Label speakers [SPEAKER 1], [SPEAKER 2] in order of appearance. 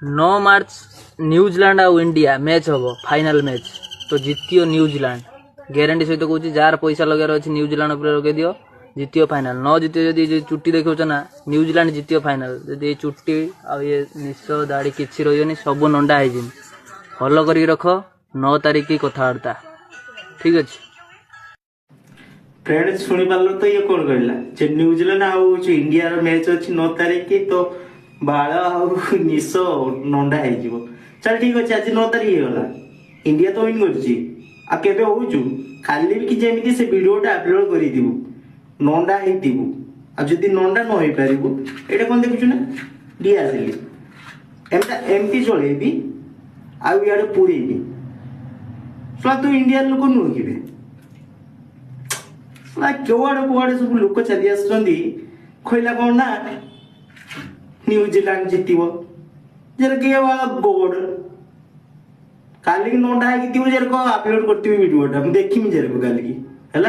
[SPEAKER 1] 9 मार्च New Zealand आउ India match हम final match तो जितियो न्यूजीलैंड ग्यारंटी सहित कहूँ जार पैसा लगार अच्छे न्यूजीलैंड लगे दियो जितियो फाइनल न जितियो जदि चुट्टी देखा ना न्यूजीलैंड जितियो फाइनल जदि चुट्टी आ ये निश दाढ़ी किसी रही सब नंडा हो भल कर रख 9 तारिख की कथबार्ता ठीक अच्छे
[SPEAKER 2] फ्रेंड्स शुणी पार्ल तो ये कौन कहला जे न्यूजीलैंड आउ इंडिया मैच अच्छी 9 तारिख की तो बाल आउ निश नंडा हो चल ठीक अच्छे आज 9 तारिख होगा इंडिया तो विन कर होचु खाली भी कि जेमिति से वीडियोटा अपलोड कर नंडा होदी नंडा न हो पारू ये कौन देखु ना डीआरएल एमती चलेबी आउ इे पुरेबी तू इंडिया लोक नुह कि कौड़े कौड़े सब लोक चली आसला कौन ना न्यूजीलैंड जितब जर किए बोर्ड काली नंडा होगी जर अपलोड करती वीडियोटा मुझे देखी जर काली है।